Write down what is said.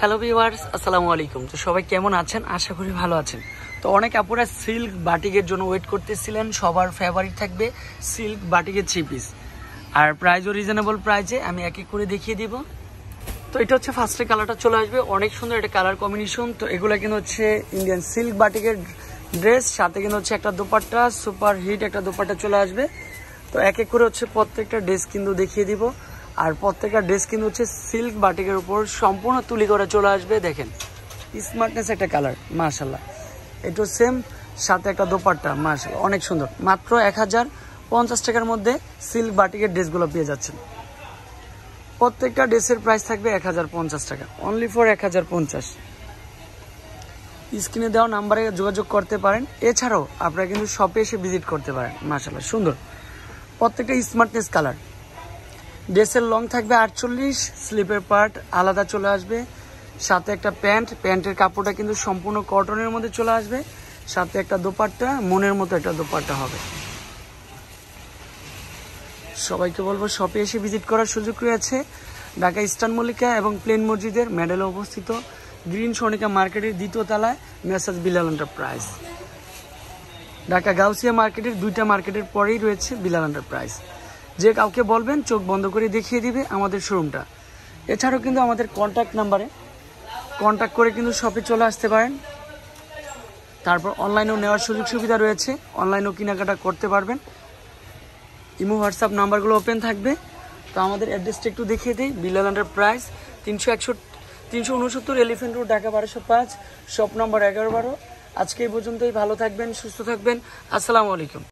Hello viewers, আসসালামু আলাইকুম। তো সবাই কেমন আছেন? আশা করি ভালো আছেন। তো অনেক আপুরা সিল্ক বাটিকের জন্য ওয়েট করতেছিলেন। সবার ফেভারিট থাকবে সিল্ক বাটিকের 3 পিস, আর প্রাইসও রিজনেবল প্রাইসে আমি এক এক করে দেখিয়ে দিব। তো এটা হচ্ছে ফার্স্টে কালারটা চলে আসবে, অনেক সুন্দর একটা কালার কম্বিনেশন। তো এগুলো কিন্তু হচ্ছে ইন্ডিয়ান সিল্ক বাটিকের ড্রেস, সাথে কিন্তু হচ্ছে একটা দোপাট্টা, সুপার হিট একটা দোপাট্টা চলে আসবে। তো এক এক করে হচ্ছে প্রত্যেকটা ড্রেস কিন্তু দেখিয়ে দিব। আর প্রত্যেকটা ড্রেস কিন্তু হচ্ছে সিল্ক বাটিকের উপর সম্পূর্ণ তুলি করে চলে আসবে। দেখেন স্মার্টনেস একটা কালার, মাশাল্লাহ। এটা সেম, সাথে একটা দোপাট্টা, মাশাল্লাহ অনেক সুন্দর। মাত্র 1050 টাকার মধ্যে সিল্ক বাটিকের ড্রেসগুলো পেয়ে যাচ্ছেন। প্রত্যেকটা ড্রেসের প্রাইস থাকবে 1050 টাকা, অনলি ফর 1050। স্ক্রিনে দেওয়া নাম্বারে যোগাযোগ করতে পারেন। এছাড়াও আপনারা কিন্তু শপে এসে ভিজিট করতে পারেন। মাশাল্লাহ সুন্দর, প্রত্যেকটা স্মার্টনেস কালার। ড্রেসের লং থাকবে 48, স্লিপের পার্ট আলাদা চলে আসবে। সাথে একটা প্যান্টের কাপড়টা কিন্তু সম্পূর্ণ কটনের মধ্যে চলে আসবে। সাথে একটা দোপাট্টা, মনের মতো একটা দোপাট্টা হবে। সবাইকে বলবো শপে এসে ভিজিট করার সুযোগ রয়েছে। ঢাকা ইস্টার্ন মল্লিকা এবং প্লেন মসজিদের মেডেলে অবস্থিত গ্রিন সনিকা মার্কেটের 2য় তলায় মেসাজ বিলাল এন্টারপ্রাইজ। ঢাকা গাউসিয়া মার্কেটের 2টা মার্কেটের পরেই রয়েছে বিলাল এন্টারপ্রাইজ। যে কাউকে বলবেন চোখ বন্ধ করে দেখিয়ে দিবে আমাদের শোরুমটা। এছাড়াও কিন্তু আমাদের কন্ট্যাক্ট নাম্বারে কন্ট্যাক্ট করে কিন্তু শপে চলে আসতে পারেন। তারপর অনলাইনেও নেওয়ার সুযোগ সুবিধা রয়েছে, অনলাইনেও কেনাকাটা করতে পারবেন। ইমো হোয়াটসঅ্যাপ নাম্বারগুলো ওপেন থাকবে। তো আমাদের অ্যাড্রেসটা একটু দেখিয়ে দিই। Bilal enterprise 369 elephant road, Dhaka 1205, shop number 11-12। আজকে এই পর্যন্তই। ভালো থাকবেন, সুস্থ থাকবেন। আসসালামু আলাইকুম।